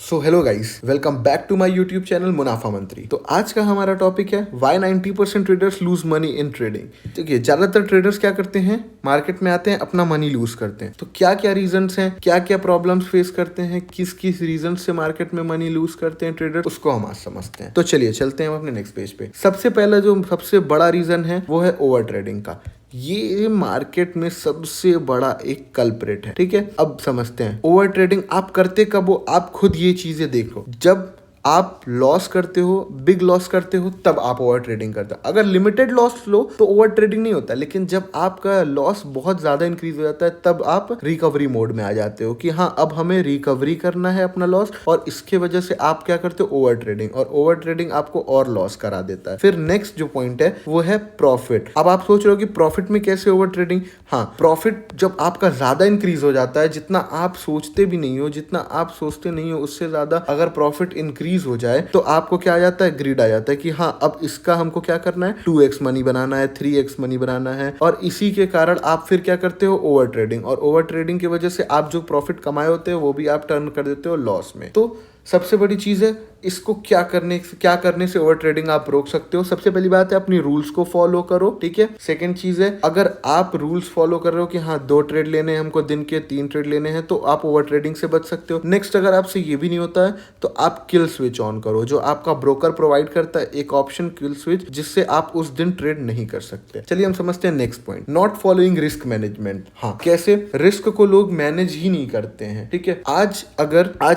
So hello guys, welcome back to my YouTube channel Munafa Mantri. तो आज का हमारा टॉपिक है why 90% traders lose money in trading. देखिए, ज्यादातर ट्रेडर्स क्या करते हैं, मार्केट में आते हैं, अपना मनी लूज करते हैं। तो क्या क्या रीजंस हैं, क्या क्या प्रॉब्लम्स फेस करते हैं, किस किस रीजन से मार्केट में मनी लूज करते हैं ट्रेडर, उसको हम आज समझते हैं। तो चलिए चलते हैं हम अपने नेक्स्ट पेज पे। सबसे पहला जो सबसे बड़ा रीजन है वो है ओवर ट्रेडिंग का। ये मार्केट में सबसे बड़ा एक कल्प्रिट है। ठीक है, अब समझते हैं ओवर ट्रेडिंग आप करते कब हो। आप खुद ये चीजें देखो, जब आप लॉस करते हो, बिग लॉस करते हो, तब आप ओवर ट्रेडिंग करते हो। अगर लिमिटेड लॉस लो तो ओवर ट्रेडिंग नहीं होता, लेकिन जब आपका लॉस बहुत ज्यादा इंक्रीज हो जाता है तब आप रिकवरी मोड में आ जाते हो कि हाँ, अब हमें रिकवरी करना है अपना लॉस, और इसके वजह से आप क्या करते हो, ओवर ट्रेडिंग। और ओवर ट्रेडिंग आपको और लॉस करा देता है। फिर नेक्स्ट जो पॉइंट है वो है प्रॉफिट। अब आप सोच रहे हो कि प्रॉफिट में कैसे ओवर ट्रेडिंग। हाँ, प्रॉफिट जब आपका ज्यादा इंक्रीज हो जाता है, जितना आप सोचते भी नहीं हो, जितना आप सोचते नहीं हो उससे ज्यादा अगर प्रॉफिट इंक्रीज हो जाए तो आपको क्या आ जाता है, ग्रीड आ जाता है कि हाँ, अब इसका हमको क्या करना है, 2x मनी बनाना है, 3x मनी बनाना है। और इसी के कारण आप फिर क्या करते हो, ओवर ट्रेडिंग। और ओवर ट्रेडिंग की वजह से आप जो प्रॉफिट कमाए होते हो वो भी आप टर्न कर देते हो लॉस में। तो सबसे बड़ी चीज है, इसको क्या करने से ओवर ट्रेडिंग आप रोक सकते हो। सबसे पहली बात है, अपनी रूल्स को फॉलो करो। ठीक है। सेकंड चीज है, अगर आप रूल्स फॉलो कर रहे हो कि हाँ 2 ट्रेड लेने हैं हमको, दिन के 3 ट्रेड लेने हैं, तो आप ओवर ट्रेडिंग से बच सकते हो। नेक्स्ट, अगर आपसे ये भी नहीं होता है तो आप किल स्विच ऑन करो, जो आपका ब्रोकर प्रोवाइड करता है एक ऑप्शन किल स्विच, जिससे आप उस दिन ट्रेड नहीं कर सकते। चलिए हम समझते हैं next point, not following risk management. हाँ, कैसे रिस्क को लोग मैनेज ही नहीं करते हैं। ठीक है, आज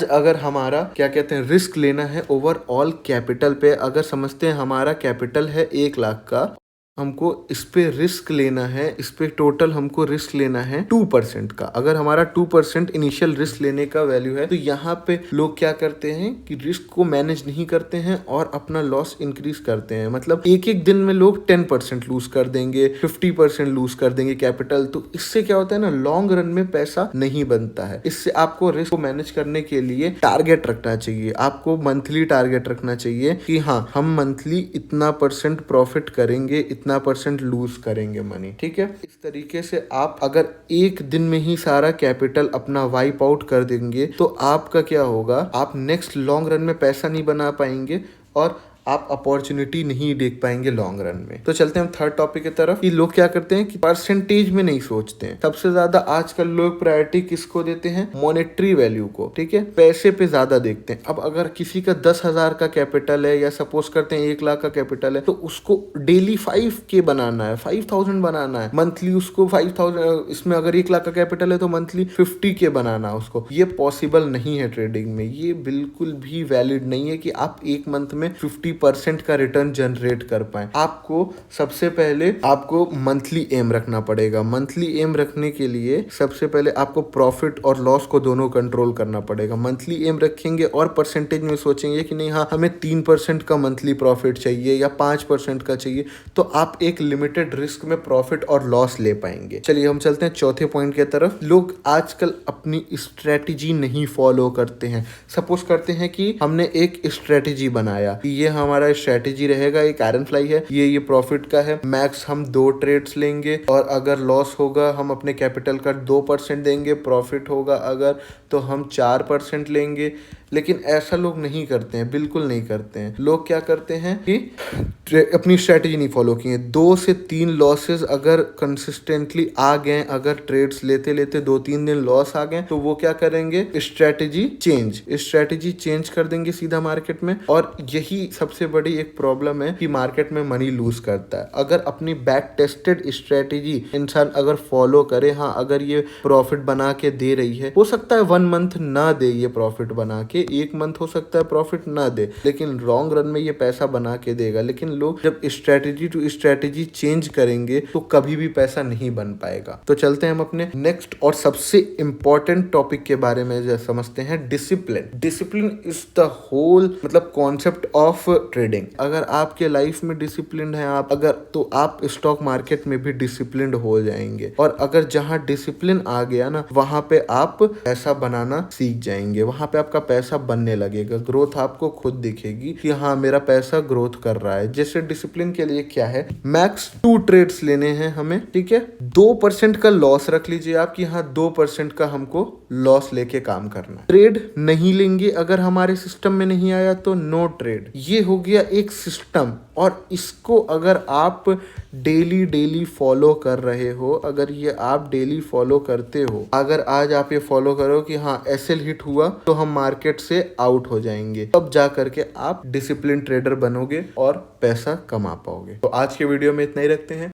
अगर हमारा क्या कहते हैं, रिस्क लेना है ओवरऑल कैपिटल पे, अगर समझते हैं हमारा कैपिटल है 1 लाख का, हमको इस पे रिस्क लेना है, इस पे टोटल हमको रिस्क लेना है 2% का। अगर हमारा 2% इनिशियल रिस्क लेने का वैल्यू है, तो यहाँ पे लोग क्या करते हैं कि रिस्क को मैनेज नहीं करते हैं और अपना लॉस इंक्रीज करते हैं। मतलब एक एक दिन में लोग 10% लूज कर देंगे, 50% लूज कर देंगे कैपिटल। तो इससे क्या होता है ना, लॉन्ग रन में पैसा नहीं बनता है। इससे आपको रिस्क को मैनेज करने के लिए टारगेट रखना चाहिए। आपको मंथली टारगेट रखना चाहिए कि हाँ, हम मंथली इतना % प्रॉफिट करेंगे, इतना % लूज करेंगे मनी। ठीक है, इस तरीके से आप अगर एक दिन में ही सारा कैपिटल अपना वाइप आउट कर देंगे तो आपका क्या होगा, आप नेक्स्ट लॉन्ग रन में पैसा नहीं बना पाएंगे और आप अपॉर्चुनिटी नहीं देख पाएंगे लॉन्ग रन में। तो चलते हैं हम थर्ड टॉपिक की तरफ कि लोग क्या करते हैं कि परसेंटेज में नहीं सोचते हैं। सबसे ज्यादा आजकल लोग प्रायोरिटी किसको देते हैं, मॉनेटरी वैल्यू को। ठीक है, पैसे पे ज्यादा देखते हैं। अब अगर किसी का 10,000 का कैपिटल है, या सपोज करते हैं 1 लाख का कैपिटल है, तो उसको डेली 5K बनाना है, 5,000 बनाना है मंथली। उसको 5,000, इसमें अगर 1 लाख का कैपिटल है तो मंथली 50K बनाना है उसको। ये पॉसिबल नहीं है ट्रेडिंग में, ये बिल्कुल भी वैलिड नहीं है कि आप एक मंथ में 50% का रिटर्न जनरेट कर पाए। आपको सबसे पहले आपको मंथली एम रखना पड़ेगा। मंथली एम रखने के लिए सबसे पहले आपको प्रॉफिट और लॉस को दोनों कंट्रोल करना पड़ेगा। मंथली एम रखेंगे और परसेंटेज में सोचेंगे कि नहीं, हाँ हमें 3% का मंथली प्रॉफिट चाहिए या 5% का चाहिए, तो आप एक लिमिटेड रिस्क में प्रॉफिट और लॉस ले पाएंगे। चलिए हम चलते हैं चौथे पॉइंट की तरफ। लोग आजकल अपनी स्ट्रेटेजी नहीं फॉलो करते हैं। सपोज करते हैं कि हमने एक स्ट्रेटेजी बनाया कि ये हमारा स्ट्रेटेजी रहेगा, एक आयरन फ्लाई है, ये प्रॉफिट का है, मैक्स हम 2 ट्रेड्स लेंगे, और अगर लॉस होगा हम अपने कैपिटल का 2% देंगे, प्रॉफिट होगा अगर तो हम 4% लेंगे। लेकिन ऐसा लोग नहीं करते हैं, बिल्कुल नहीं करते हैं। लोग क्या करते हैं कि अपनी स्ट्रेटेजी नहीं फॉलो किए, 2 से 3 लॉसेस अगर कंसिस्टेंटली आ गए, अगर ट्रेड्स लेते लेते 2-3 दिन लॉस आ गए, तो वो क्या करेंगे, स्ट्रेटेजी चेंज कर देंगे सीधा मार्केट में। और यही सबसे बड़ी एक प्रॉब्लम है कि मार्केट में मनी लूज करता है। अगर अपनी बैक टेस्टेड स्ट्रेटेजी इंसान अगर फॉलो करे, हाँ अगर ये प्रॉफिट बना के दे रही है, हो सकता है 1 मंथ ना दे ये प्रॉफिट बना के, 1 मंथ हो सकता है प्रॉफिट ना दे, लेकिन लॉन्ग रन में ये पैसा बना के देगा। लेकिन लोग जब स्ट्रेटेजी टू स्ट्रेटेजी चेंज करेंगे तो कभी भी पैसा नहीं बन पाएगा। तो चलते हैं हम अपने नेक्स्ट और सबसे इंपॉर्टेंट टॉपिक के बारे में समझते हैं, discipline. Discipline is the whole मतलब कॉन्सेप्ट ऑफ ट्रेडिंग। अगर आपके लाइफ में डिसिप्लिन है आप, अगर तो आप स्टॉक मार्केट में भी डिसिप्लिन हो जाएंगे। और अगर जहां डिसिप्लिन आ गया ना, वहां पे आप पैसा बनाना सीख जाएंगे, वहां पे आपका पैसा पैसा बनने लगेगा, ग्रोथ आपको खुद दिखेगी कि हाँ मेरा पैसा ग्रोथ कर रहा है। जैसे डिसिप्लिन के लिए क्या है, मैक्स 2 ट्रेड्स लेने हैं हमें, ठीक है। 2% का लॉस रख लीजिए आप कि हाँ 2% का हमको लॉस लेके काम करना है। ट्रेड नहीं लेंगे अगर हमारे सिस्टम में नहीं आया तो नो ट्रेड। ये हो गया एक सिस्टम, और इसको अगर आप डेली फॉलो कर रहे हो, अगर ये आप डेली फॉलो करते हो, अगर आज आप ये फॉलो करो कि हाँ एसएल हिट हुआ तो हम मार्केट से आउट हो जाएंगे, तब जा करके आप डिसिप्लिन ट्रेडर बनोगे और पैसा कमा पाओगे। तो आज के वीडियो में इतना ही रखते हैं।